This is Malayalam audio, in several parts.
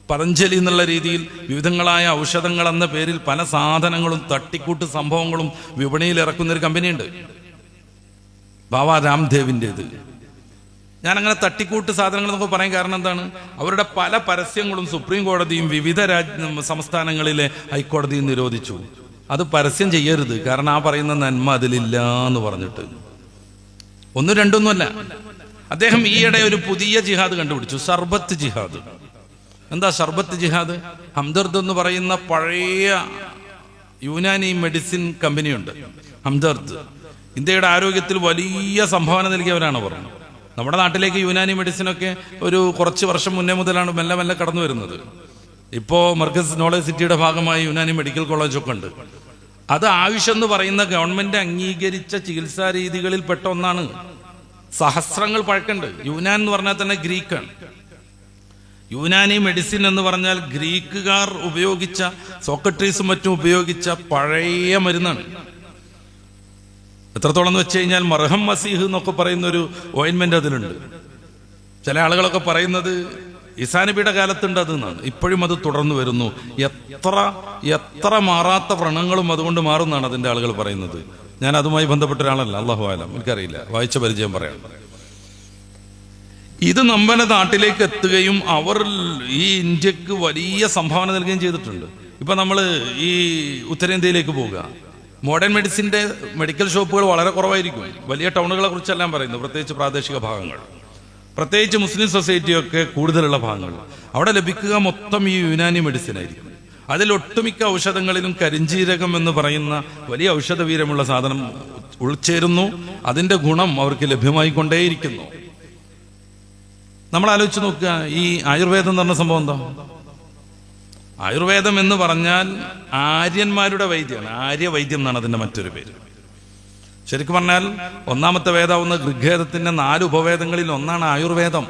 പതഞ്ജലി എന്നുള്ള രീതിയിൽ വിവിധങ്ങളായ ഔഷധങ്ങൾ എന്ന പേരിൽ പല സാധനങ്ങളും തട്ടിക്കൂട്ട് സംഭവങ്ങളും വിപണിയിൽ ഇറക്കുന്ന ഒരു കമ്പനിയുണ്ട്, ബാബ രാംദേവിൻ്റെത്. ഞാനങ്ങനെ തട്ടിക്കൂട്ട് സാധനങ്ങൾ എന്നൊക്കെ പറയാൻ കാരണം എന്താണ്? അവരുടെ പല പരസ്യങ്ങളും സുപ്രീം കോടതിയും വിവിധ സംസ്ഥാനങ്ങളിലെ ഹൈക്കോടതിയും നിരോധിച്ചു. അത് പരസ്യം ചെയ്യരുത്, കാരണം ആ പറയുന്ന നന്മ അതിലില്ല എന്ന് പറഞ്ഞിട്ട്. ഒന്നും രണ്ടൊന്നുമല്ല. അദ്ദേഹം ഈയിടെ ഒരു പുതിയ ജിഹാദ് കണ്ടുപിടിച്ചു, ഷർബത്ത് ജിഹാദ്. എന്താ ഷർബത്ത് ജിഹാദ്? ഹംദർദ് എന്ന് പറയുന്ന പഴയ യുനാനി മെഡിസിൻ കമ്പനിയുണ്ട്. ഹംദർദ് ഇന്ത്യയുടെ ആരോഗ്യത്തിൽ വലിയ സംഭാവന നൽകിയവരാണ് പറഞ്ഞത്. നമ്മുടെ നാട്ടിലേക്ക് യുനാനി മെഡിസിനൊക്കെ ഒരു കുറച്ച് വർഷം മുന്നേ മുതലാണ് മെല്ലെ മെല്ലെ കടന്നു വരുന്നത്. ഇപ്പോൾ മർക്കസ് നോളജ് സിറ്റിയുടെ ഭാഗമായി യുനാനി മെഡിക്കൽ കോളേജൊക്കെ ഉണ്ട്. അത് ആയുഷ് എന്ന് പറയുന്ന ഗവൺമെന്റ് അംഗീകരിച്ച ചികിത്സാ രീതികളിൽ പെട്ട ഒന്നാണ്. സഹസ്രങ്ങൾ പഴക്കമുണ്ട്. യുനാൻ എന്ന് പറഞ്ഞാൽ തന്നെ ഗ്രീക്കാണ്. യുനാനി മെഡിസിൻ എന്ന് പറഞ്ഞാൽ ഗ്രീക്കുകാർ ഉപയോഗിച്ച, സോക്രട്ടീസും മറ്റും ഉപയോഗിച്ച പഴയ മരുന്നാണ്. എത്രത്തോളം എന്ന് വെച്ച് കഴിഞ്ഞാൽ മർഹം മസീഹ് എന്നൊക്കെ പറയുന്ന ഒരു ഓയിൻമെന്റ് അതിലുണ്ട്. ചില ആളുകളൊക്കെ പറയുന്നത് ഈസാ നബിയുടെ കാലത്തുണ്ട് അതെന്നാണ്. ഇപ്പോഴും അത് തുടർന്നു വരുന്നു. എത്ര മാറാത്ത വ്രണങ്ങളും അതുകൊണ്ട് മാറുന്നതാണ് അതിന്റെ ആളുകൾ പറയുന്നത്. ഞാൻ അതുമായി ബന്ധപ്പെട്ട ഒരാളല്ല, അല്ലാഹു ആലം, എനിക്കറിയില്ല, വായിച്ച പരിചയം പറയാം. ഇത് നമ്മുടെ നാട്ടിലേക്ക് എത്തുകയും അവർ ഈ ഇന്ത്യക്ക് വലിയ സംഭാവന നൽകുകയും ചെയ്തിട്ടുണ്ട്. ഇപ്പൊ നമ്മൾ ഈ ഉത്തരേന്ത്യയിലേക്ക് പോവുക, മോഡേൺ മെഡിസിന്റെ മെഡിക്കൽ ഷോപ്പുകൾ വളരെ കുറവായിരിക്കും. വലിയ ടൗണുകളെ കുറിച്ചെല്ലാം പറയുന്നു, പ്രത്യേകിച്ച് പ്രാദേശിക ഭാഗങ്ങൾ, പ്രത്യേകിച്ച് മുസ്ലിം സൊസൈറ്റിയൊക്കെ കൂടുതലുള്ള ഭാഗങ്ങൾ. അവിടെ ലഭിക്കുക മൊത്തം ഈ യുനാനി മെഡിസിൻ ആയിരിക്കും. അതിൽ ഒട്ടുമിക്ക ഔഷധങ്ങളിലും കരിഞ്ജീരകം എന്ന് പറയുന്ന വലിയ ഔഷധവീര്യമുള്ള സാധനം ഉൾച്ചേരുന്നു. അതിന്റെ ഗുണം അവർക്ക് ലഭ്യമായി കൊണ്ടേയിരിക്കുന്നു. നമ്മൾ ആലോചിച്ച് നോക്കുക, ഈ ആയുർവേദം എന്ന് പറഞ്ഞ സംഭവം എന്താ? ആയുർവേദം എന്ന് പറഞ്ഞാൽ ആര്യന്മാരുടെ വൈദ്യമാണ്. ആര്യവൈദ്യം എന്നാണ് അതിന്റെ മറ്റൊരു പേര്. ശരിക്കും പറഞ്ഞാൽ ഒന്നാമത്തെ വേദമാവുന്ന ഋഗ്വേദത്തിന്റെ 4 ഉപവേദങ്ങളിൽ ഒന്നാണ് ആയുർവേദം.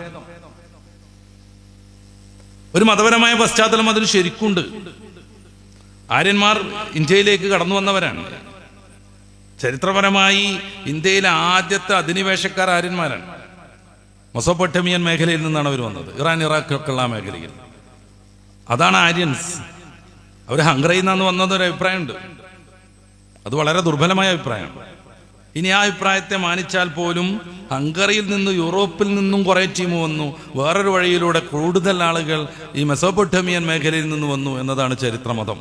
ഒരു മതപരമായ പശ്ചാത്തലം അതിന് ശരിക്കുണ്ട്. ആര്യന്മാർ ഇന്ത്യയിലേക്ക് കടന്നു വന്നവരാണ്. ചരിത്രപരമായി ഇന്ത്യയിലെ ആദ്യത്തെ അധിനിവേശക്കാർ ആര്യന്മാരാണ്. മെസോപ്പൊട്ടേമിയൻ മേഖലയിൽ നിന്നാണ് അവർ വന്നത്, ഇറാൻ ഇറാഖ് ഒക്കെ ഉള്ള മേഖലയിൽ. അതാണ് ആര്യൻസ്. അവർ ഹംഗറിയിൽ നിന്നാണ് വന്നതൊരു അഭിപ്രായമുണ്ട്. അത് വളരെ ദുർബലമായ അഭിപ്രായമാണ്. ഇനി ആ അഭിപ്രായത്തെ മാനിച്ചാൽ പോലും ഹംഗറിയിൽ നിന്ന് യൂറോപ്പിൽ നിന്നും കുറെ ടീം വന്നു. വേറൊരു വഴിയിലൂടെ കൂടുതൽ ആളുകൾ ഈ മെസോപ്പൊട്ടേമിയൻ മേഖലയിൽ നിന്ന് വന്നു എന്നതാണ് ചരിത്രമതം.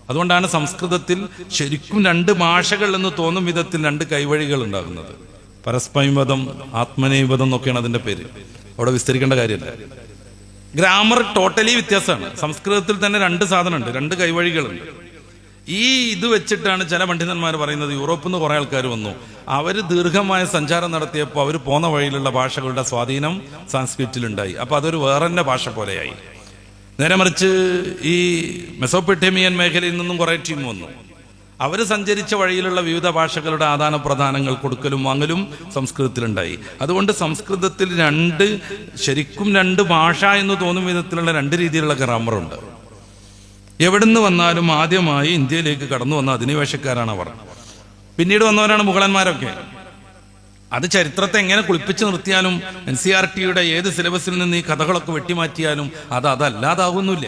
അതുകൊണ്ടാണ് സംസ്കൃതത്തിൽ ശരിക്കും 2 ഭാഷകൾ എന്ന് തോന്നും വിധത്തിൽ 2 കൈവഴികൾ ഉണ്ടാകുന്നത്. പരസ്പൈവതം, ആത്മനൈവതം എന്നൊക്കെയാണ് അതിന്റെ പേര്. അവിടെ വിസ്തരിക്കേണ്ട കാര്യമല്ല. ഗ്രാമർ ടോട്ടലി വ്യത്യാസമാണ്. സംസ്കൃതത്തിൽ തന്നെ 2 സാധനമുണ്ട്, 2 കൈവഴികളുണ്ട്. ഈ ഇത് വെച്ചിട്ടാണ് ചില പണ്ഡിതന്മാർ പറയുന്നത് യൂറോപ്പിൽ നിന്ന് കുറെ ആൾക്കാർ വന്നു, അവർ ദീർഘമായ സഞ്ചാരം നടത്തിയപ്പോൾ അവർ പോന്ന വഴിയിലുള്ള ഭാഷകളുടെ സ്വാധീനം സാൻസ്ക്രിറ്റിലുണ്ടായി. അപ്പൊ അതൊരു വേറെ ഭാഷ പോലെയായി. നേരെ മറിച്ച് ഈ മെസോപ്പൊട്ടേമിയൻ മേഖലയിൽ നിന്നും കുറെ ടീം വന്നു. അവർ സഞ്ചരിച്ച വഴിയിലുള്ള വിവിധ ഭാഷകളുടെ ആദാന പ്രദാനങ്ങൾ, കൊടുക്കലും വാങ്ങലും സംസ്കൃതത്തിലുണ്ടായി. അതുകൊണ്ട് സംസ്കൃതത്തിൽ ശരിക്കും 2 ഭാഷ എന്ന് തോന്നും വിധത്തിലുള്ള 2 രീതിയിലുള്ള ഗ്രാമറുണ്ട്. എവിടുന്ന് വന്നാലും ആദ്യമായി ഇന്ത്യയിലേക്ക് കടന്നു വന്ന അധിനിവേശക്കാരാണ് അവർ. പിന്നീട് വന്നവരാണ് മുഗളന്മാരൊക്കെ. അത് ചരിത്രത്തെ എങ്ങനെ കുളിപ്പിച്ച് നിർത്തിയാലും NCERT-യുടെ ഏത് സിലബസിൽ നിന്ന് ഈ കഥകളൊക്കെ വെട്ടിമാറ്റിയാലും അതല്ലാതാകുന്നില്ല.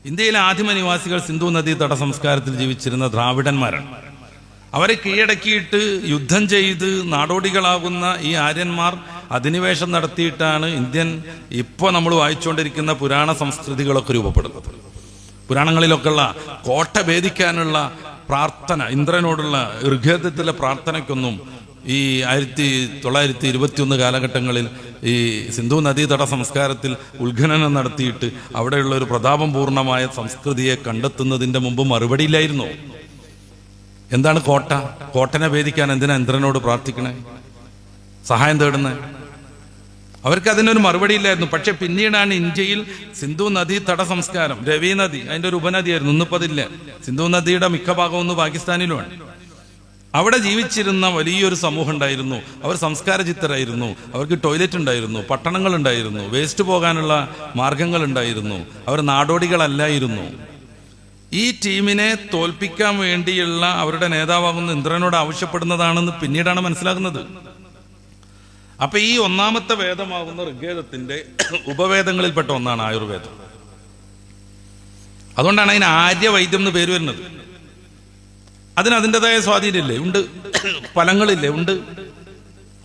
ഇന്ത്യയിലെ ആദിമ നിവാസികൾ സിന്ധു നദീ തട സംസ്കാരത്തിൽ ജീവിച്ചിരുന്ന ദ്രാവിഡന്മാരാണ്. അവരെ കീഴടക്കിയിട്ട് യുദ്ധം ചെയ്ത് നാടോടികളാകുന്ന ഈ ആര്യന്മാർ അധിനിവേശം നടത്തിയിട്ടാണ് ഇന്ത്യൻ ഇപ്പോൾ നമ്മൾ വായിച്ചുകൊണ്ടിരിക്കുന്ന പുരാണ സംസ്കൃതികളൊക്കെ രൂപപ്പെടുന്നത്. പുരാണങ്ങളിലൊക്കെയുള്ള കോട്ട ഭേദിക്കാനുള്ള പ്രാർത്ഥന, ഇന്ദ്രനോടുള്ള ഋഗ്വേദത്തിലെ പ്രാർത്ഥനയ്ക്കൊന്നും ഈ 1921 കാലഘട്ടങ്ങളിൽ ഈ സിന്ധു നദീതട സംസ്കാരത്തിൽ ഉത്ഖനനം നടത്തിയിട്ട് അവിടെയുള്ള ഒരു പ്രതാപം പൂർണ്ണമായ സംസ്കൃതിയെ കണ്ടെത്തുന്നതിന്റെ മുമ്പ് മറുപടിയില്ലായിരുന്നു. എന്താണ് കോട്ട? കോട്ടനെ ഭേദിക്കാൻ എന്തിനാ ഇന്ദ്രനോട് പ്രാർത്ഥിക്കണേ, സഹായം തേടുന്നേ? അവർക്ക് അതിനൊരു മറുപടി ഇല്ലായിരുന്നു. പക്ഷെ പിന്നീടാണ് ഇന്ത്യയിൽ സിന്ധു നദീ തട സംസ്കാരം, രവി നദി അതിന്റെ ഒരു ഉപനദിയായിരുന്നു, ഇന്നിപ്പതില്ല. സിന്ധു നദിയുടെ മിക്ക ഭാഗവും ഒന്ന് പാകിസ്ഥാനിലുമാണ്. അവിടെ ജീവിച്ചിരുന്ന വലിയൊരു സമൂഹം ഉണ്ടായിരുന്നു. അവർ സംസ്കാരചിത്തരായിരുന്നു. അവർക്ക് ടോയ്ലറ്റ് ഉണ്ടായിരുന്നു, പട്ടണങ്ങൾ ഉണ്ടായിരുന്നു, വേസ്റ്റ് പോകാനുള്ള മാർഗങ്ങൾ ഉണ്ടായിരുന്നു. അവർ നാടോടികളല്ലായിരുന്നു. ഈ ടീമിനെ തോൽപ്പിക്കാൻ വേണ്ടിയുള്ള അവരുടെ നേതാവാകുന്ന ഇന്ദ്രനോട് ആവശ്യപ്പെടുന്നതാണെന്ന് പിന്നീടാണ് മനസ്സിലാകുന്നത്. അപ്പൊ ഈ ഒന്നാമത്തെ വേദമാകുന്ന ഋഗ്വേദത്തിന്റെ ഉപവേദങ്ങളിൽപ്പെട്ട ഒന്നാണ് ആയുർവേദം. അതുകൊണ്ടാണ് അതിന് ആര്യവൈദ്യം എന്ന് പേര് വരുന്നത്. അതിന് അതിൻ്റെതായ സ്വാധീനമില്ലേ? ഉണ്ട്. ഫലങ്ങളില്ലേ? ഉണ്ട്.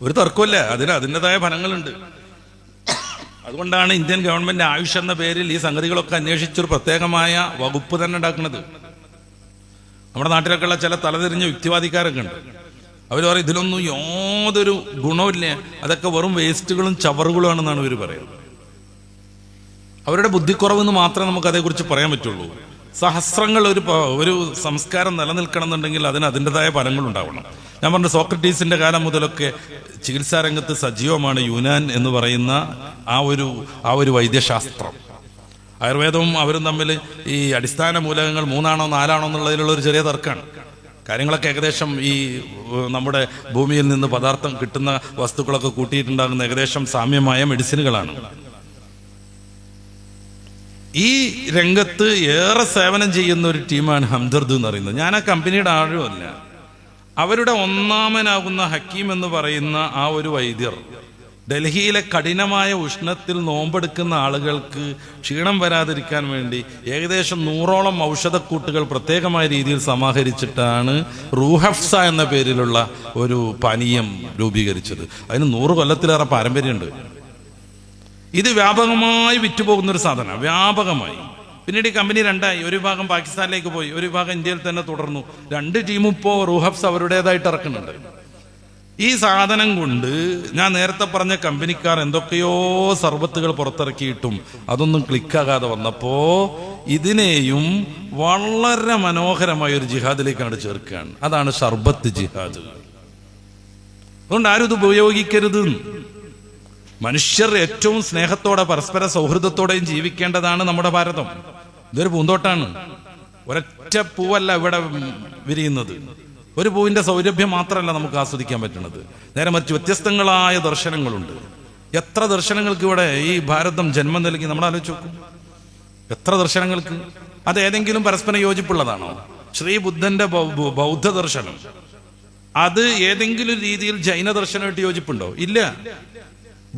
ഒരു തർക്കമില്ല, അതിന് അതിൻ്റെതായ ഫലങ്ങളുണ്ട്. അതുകൊണ്ടാണ് ഇന്ത്യൻ ഗവൺമെന്റ് ആയുഷ് എന്ന പേരിൽ ഈ സംഗതികളൊക്കെ അന്വേഷിച്ചൊരു പ്രത്യേകമായ വകുപ്പ് തന്നെ ഉണ്ടാക്കുന്നത്. നമ്മുടെ നാട്ടിലൊക്കെയുള്ള ചില തലതിരിഞ്ഞ യുക്തിവാദിക്കാരൊക്കെ ഉണ്ട്. അവർ പറയും ഇതിലൊന്നും യാതൊരു ഗുണമില്ല, അതൊക്കെ വെറും വേസ്റ്റുകളും ചവറുകളുമാണെന്നാണ് ഇവർ പറയുന്നത്. അവരുടെ ബുദ്ധിക്കുറവെന്ന് മാത്രമേ നമുക്ക് അതേക്കുറിച്ച് പറയാൻ പറ്റുള്ളൂ. സഹസ്രങ്ങൾ ഒരു സംസ്കാരം നിലനിൽക്കണം എന്നുണ്ടെങ്കിൽ അതിന് അതിൻ്റെതായ ഫലങ്ങൾ ഉണ്ടാവണം. ഞാൻ പറഞ്ഞു, സോക്രട്ടീസിന്റെ കാലം മുതലൊക്കെ ചികിത്സാ രംഗത്ത് സജീവമാണ് യുനാൻ എന്ന് പറയുന്ന ആ ഒരു വൈദ്യശാസ്ത്രം. ആയുർവേദവും അവരും തമ്മിൽ ഈ അടിസ്ഥാന മൂലകങ്ങൾ 3 4 എന്നുള്ളതിലുള്ള ഒരു ചെറിയ തർക്കമാണ്. കാര്യങ്ങളൊക്കെ ഏകദേശം ഈ നമ്മുടെ ഭൂമിയിൽ നിന്ന് പദാർത്ഥം കിട്ടുന്ന വസ്തുക്കളൊക്കെ കൂട്ടിയിട്ടുണ്ടാകുന്ന ഏകദേശം സാമ്യമായ മെഡിസിനുകളാണ്. ഈ രംഗത്ത് ഏറെ സേവനം ചെയ്യുന്ന ഒരു ടീമാണ് ഹംദർദ് എന്ന് പറയുന്നത്. ഞാൻ ആ കമ്പനിയുടെ ആളുമല്ല. അവരുടെ ഒന്നാമനാകുന്ന ഹക്കീം എന്ന് പറയുന്ന ആ ഒരു വൈദ്യർ ഡൽഹിയിലെ കഠിനമായ ഉഷ്ണത്തിൽ നോമ്പെടുക്കുന്ന ആളുകൾക്ക് ക്ഷീണം വരാതിരിക്കാൻ വേണ്ടി ഏകദേശം 100ഓളം ഔഷധക്കൂട്ടുകൾ പ്രത്യേകമായ രീതിയിൽ സമാഹരിച്ചിട്ടാണ് റൂഹഫ്സ എന്ന പേരിലുള്ള ഒരു പാനീയം രൂപീകരിച്ചത്. അതിന് 100 കൊല്ലത്തിലേറെ പാരമ്പര്യമുണ്ട്. ഇത് വ്യാപകമായി വിറ്റുപോകുന്നൊരു സാധനം, വ്യാപകമായി. പിന്നീട് ഈ കമ്പനി രണ്ടായി. ഒരു വിഭാഗം പാകിസ്ഥാനിലേക്ക് പോയി, ഒരു വിഭാഗം ഇന്ത്യയിൽ തന്നെ തുടർന്നു. 2 ടീമും ഇപ്പോൾ റൂഹഫ്സ് അവരുടേതായിട്ട് ഇറക്കുന്നുണ്ട്. ഈ സാധനം കൊണ്ട് ഞാൻ നേരത്തെ പറഞ്ഞ കമ്പനിക്കാർ എന്തൊക്കെയോ സർബത്തുകൾ പുറത്തിറക്കിയിട്ടും അതൊന്നും ക്ലിക്കാകാതെ വന്നപ്പോ ഇതിനെയും വളരെ മനോഹരമായ ഒരു ജിഹാദിലേക്കാണ് ചേർക്കുകയാണ്. അതാണ് ഷർബത്ത് ജിഹാദ്. അതുകൊണ്ട് ആരും ഇത് ഉപയോഗിക്കരുത്. മനുഷ്യർ ഏറ്റവും സ്നേഹത്തോടെ പരസ്പര സൗഹൃദത്തോടെയും ജീവിക്കേണ്ടതാണ് നമ്മുടെ ഭാരതം. ഇതൊരു പൂന്തോട്ടാണ്. ഒരൊറ്റ പൂവല്ല ഇവിടെ വിരിയുന്നത്. ഒരു പൂവിന്റെ സൗരഭ്യം മാത്രമല്ല നമുക്ക് ആസ്വദിക്കാൻ പറ്റുന്നത്. നേരെ മറിച്ച് വ്യത്യസ്തങ്ങളായ ദർശനങ്ങളുണ്ട്. എത്ര ദർശനങ്ങൾക്ക് ഇവിടെ ഈ ഭാരതം ജന്മം നൽകി നമ്മൾ ആലോചിച്ച് നോക്കും. എത്ര ദർശനങ്ങൾക്ക്. അത് ഏതെങ്കിലും പരസ്പരം യോജിപ്പുള്ളതാണോ? ശ്രീബുദ്ധന്റെ ബൗദ്ധ ദർശനം അത് ഏതെങ്കിലും രീതിയിൽ ജൈന ദർശനമായിട്ട് യോജിപ്പുണ്ടോ? ഇല്ല.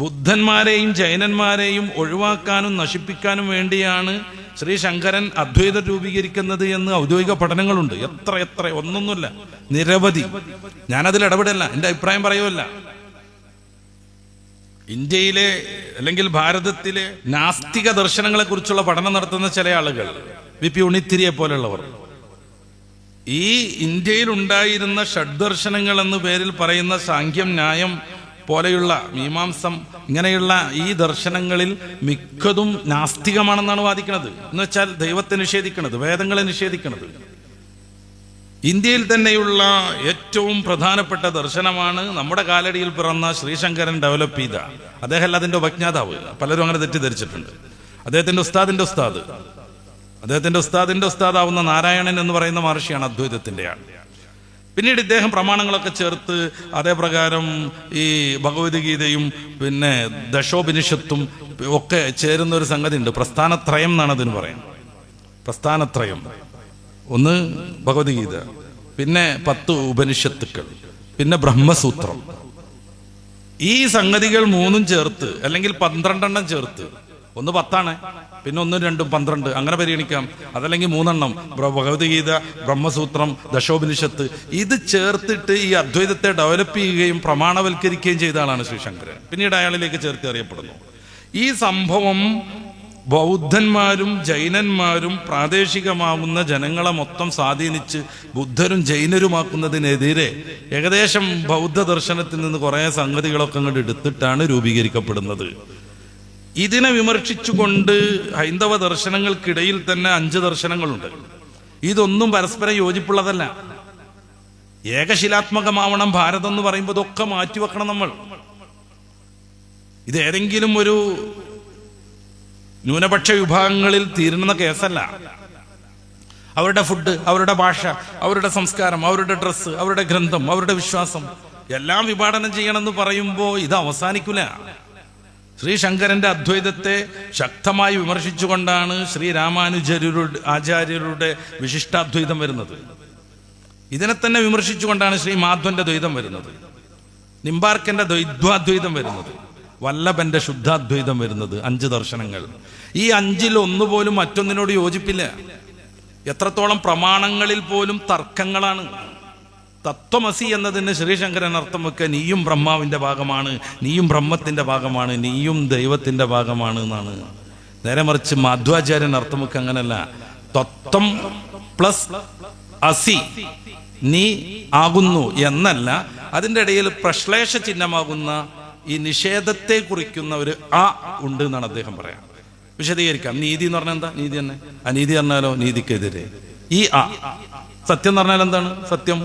ബുദ്ധന്മാരെയും ജൈനന്മാരെയും ഒഴിവാക്കാനും നശിപ്പിക്കാനും വേണ്ടിയാണ് ശ്രീ ശങ്കരൻ അദ്വൈതം രൂപീകരിക്കുന്നത് എന്ന് ഔദ്യോഗിക പഠനങ്ങളുണ്ട്. എത്ര ഒന്നൊന്നുമില്ല, നിരവധി. ഞാനതിൽ ഇടപെടല്ല, എൻ്റെ അഭിപ്രായം പറയുമല്ല. ഇന്ത്യയിലെ അല്ലെങ്കിൽ ഭാരതത്തിലെ നാസ്തിക ദർശനങ്ങളെ കുറിച്ചുള്ള പഠനം നടത്തുന്ന ചില ആളുകൾ, വി.പി. ഉണിത്തിരിയെ പോലുള്ളവർ, ഈ ഇന്ത്യയിൽ ഉണ്ടായിരുന്ന ഷഡ്ദർശനങ്ങൾ എന്ന് പേരിൽ പറയുന്ന സാഖ്യം, ന്യായം പോലെയുള്ള മീമാംസം, ഇങ്ങനെയുള്ള ഈ ദർശനങ്ങളിൽ മിക്കതും നാസ്തികമാണെന്നാണ് വാദിക്കുന്നത്. എന്ന് വെച്ചാൽ ദൈവത്തെ നിഷേധിക്കുന്നത്, വേദങ്ങളെ നിഷേധിക്കുന്നത്. ഇന്ത്യയിൽ തന്നെയുള്ള ഏറ്റവും പ്രധാനപ്പെട്ട ദർശനമാണ് നമ്മുടെ കാലടിയിൽ പിറന്ന ശ്രീശങ്കരൻ ഡെവലപ്പ് ചെയ്ത. അദ്ദേഹമല്ല അതിന്റെ ഉപജ്ഞാതാവ്. പലരും അങ്ങനെ തെറ്റിദ്ധരിച്ചിട്ടുണ്ട്. അദ്ദേഹത്തിന്റെ ഉസ്താദിന്റെ ഉസ്താദാവുന്ന നാരായണൻ എന്ന് പറയുന്ന മഹർഷിയാണ് അദ്വൈതത്തിന്റെ ആൾ. പിന്നീട് ഇദ്ദേഹം പ്രമാണങ്ങളൊക്കെ ചേർത്ത് അതേപ്രകാരം ഈ ഭഗവത്ഗീതയും പിന്നെ ദശോപനിഷത്തും ഒക്കെ ചേരുന്ന ഒരു സംഗതി ഉണ്ട്. പ്രസ്ഥാനത്രയം എന്നാണ് അതിന് പറയുന്നത്. പ്രസ്ഥാനത്രയം. ഒന്ന് ഭഗവത്ഗീത, പിന്നെ 10 ഉപനിഷത്തുക്കൾ, പിന്നെ ബ്രഹ്മസൂത്രം. ഈ സംഗതികൾ 3 ചേർത്ത് അല്ലെങ്കിൽ 12 ചേർത്ത്, ഒന്ന് 10 പിന്നെ 1 2 12 അങ്ങനെ പരിഗണിക്കാം. അതല്ലെങ്കിൽ 3 ഭഗവത്ഗീത, ബ്രഹ്മസൂത്രം, ദശോപനിഷത്ത്, ഇത് ചേർത്തിട്ട് ഈ അദ്വൈതത്തെ ഡെവലപ്പ് ചെയ്യുകയും പ്രമാണവൽക്കരിക്കുകയും ചെയ്ത ആളാണ് ശ്രീശങ്കരൻ. പിന്നീട് അയാളിലേക്ക് ചേർത്ത് അറിയപ്പെടുന്നു. ഈ സംഭവം ബൗദ്ധന്മാരും ജൈനന്മാരും പ്രാദേശികമാകുന്ന ജനങ്ങളെ മൊത്തം സ്വാധീനിച്ച് ബുദ്ധരും ജൈനരുമാക്കുന്നതിനെതിരെ ഏകദേശം ബൗദ്ധ ദർശനത്തിൽ നിന്ന് കുറെ സംഗതികളൊക്കെ അങ്ങോട്ട് എടുത്തിട്ടാണ് രൂപീകരിക്കപ്പെടുന്നത്. ഇതിനെ വിമർശിച്ചുകൊണ്ട് ഹൈന്ദവ ദർശനങ്ങൾക്കിടയിൽ തന്നെ 5 ദർശനങ്ങളുണ്ട്. ഇതൊന്നും പരസ്പരം യോജിപ്പുള്ളതല്ല. ഏകശിലാത്മകമാവണം ഭാരതം എന്ന് പറയുമ്പോൾ ഇതൊക്കെ മാറ്റിവെക്കണം നമ്മൾ. ഇത് ഏതെങ്കിലും ഒരു ന്യൂനപക്ഷ വിഭാഗങ്ങളിൽ തീരുന്ന കേസല്ല. അവരുടെ ഫുഡ്, അവരുടെ ഭാഷ, അവരുടെ സംസ്കാരം, അവരുടെ ഡ്രസ്സ്, അവരുടെ ഗ്രന്ഥം, അവരുടെ വിശ്വാസം എല്ലാം വിഭാടനം ചെയ്യണമെന്ന് പറയുമ്പോൾ ഇത് അവസാനിക്കില്ല. ശ്രീ ശങ്കരന്റെ അദ്വൈതത്തെ ശക്തമായി വിമർശിച്ചുകൊണ്ടാണ് ശ്രീ രാമാനുജരുടെ ആചാര്യരുടെ വിശിഷ്ടാദ്വൈതം വരുന്നത്. ഇതിനെ തന്നെ വിമർശിച്ചുകൊണ്ടാണ് ശ്രീ മാധ്വന്റെ ദ്വൈതം വരുന്നത്, നിംബാർക്കന്റെ ദ്വൈദ്വാദ്വൈതം വരുന്നത്, വല്ലഭന്റെ ശുദ്ധാദ്വൈതം വരുന്നത്. 5 ദർശനങ്ങൾ. ഈ 5-ൽ ഒന്നുപോലും മറ്റൊന്നിനോട് യോജിപ്പില്ല. എത്രത്തോളം പ്രമാണങ്ങളിൽ പോലും തർക്കങ്ങളാണ്. തത്വമസി എന്നതിന് ശ്രീശങ്കരൻ അർത്ഥം വെക്കുക നീയും ബ്രഹ്മാവിന്റെ ഭാഗമാണ്, നീയും ബ്രഹ്മത്തിന്റെ ഭാഗമാണ്, നീയും ദൈവത്തിന്റെ ഭാഗമാണ് എന്നാണ്. നേരെ മറിച്ച് മാധ്വാചാര്യൻ അർത്ഥം വെക്കുക അങ്ങനല്ല. തത്വം പ്ലസ് അസി, നീ ആകുന്നു എന്നല്ല, അതിൻ്റെ ഇടയിൽ പ്രശ്ലേഷ ചിഹ്നമാകുന്ന ഈ നിഷേധത്തെ കുറിക്കുന്ന ഒരു ആ ഉണ്ട് എന്നാണ് അദ്ദേഹം പറയാം. വിശദീകരിക്കാം. നീതി എന്ന് പറഞ്ഞാൽ എന്താ? നീതി തന്നെ. അനീതി പറഞ്ഞാലോ നീതിക്കെതിരെ. ഈ ആ സത്യം എന്ന് പറഞ്ഞാൽ എന്താണ്? സത്യം.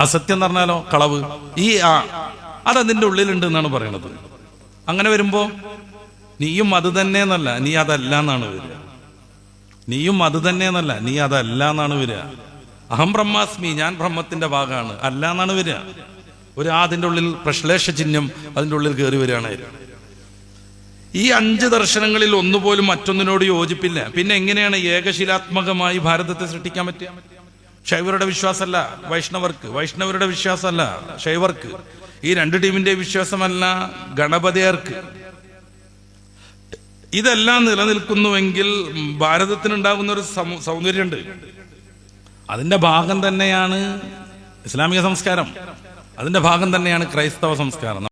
അസത്യം എന്ന് പറഞ്ഞാലോ കളവ്. ഈ ആ അതതിൻ്റെ ഉള്ളിലുണ്ട് എന്നാണ് പറയണത്. അങ്ങനെ വരുമ്പോ നീയും അത് തന്നെ എന്നല്ല, നീ അതല്ല എന്നാണ് വരിക. നീയും അത് തന്നെ എന്നല്ല, നീ അതല്ല എന്നാണ് വരിക. അഹം ബ്രഹ്മാസ്മി, ഞാൻ ബ്രഹ്മത്തിന്റെ ഭാഗമാണ്, അല്ല എന്നാണ് വരിക. ഒരു അതിൻ്റെ ഉള്ളിൽ പ്രശ്ലേഷ ചിഹ്നം അതിൻ്റെ ഉള്ളിൽ കയറി വരികയാണ്. ഈ 5 ദർശനങ്ങളിൽ ഒന്നുപോലും മറ്റൊന്നിനോട് യോജിപ്പില്ല. പിന്നെ എങ്ങനെയാണ് ഏകശിലാത്മകമായി ഭാരതത്തെ സൃഷ്ടിക്കാൻ പറ്റുക? ശൈവരുടെ വിശ്വാസമല്ല വൈഷ്ണവർക്ക്, വൈഷ്ണവരുടെ വിശ്വാസമല്ല ശൈവർക്ക്, ഈ 2 ടീമിന്റെ വിശ്വാസമല്ല ഗണപതിയർക്ക്. ഇതെല്ലാം നിലനിൽക്കുന്നുവെങ്കിൽ ഭാരതത്തിനുണ്ടാകുന്ന ഒരു സൗന്ദര്യമുണ്ട്. അതിന്റെ ഭാഗം തന്നെയാണ് ഇസ്ലാമിക സംസ്കാരം, അതിന്റെ ഭാഗം തന്നെയാണ് ക്രൈസ്തവ സംസ്കാരം.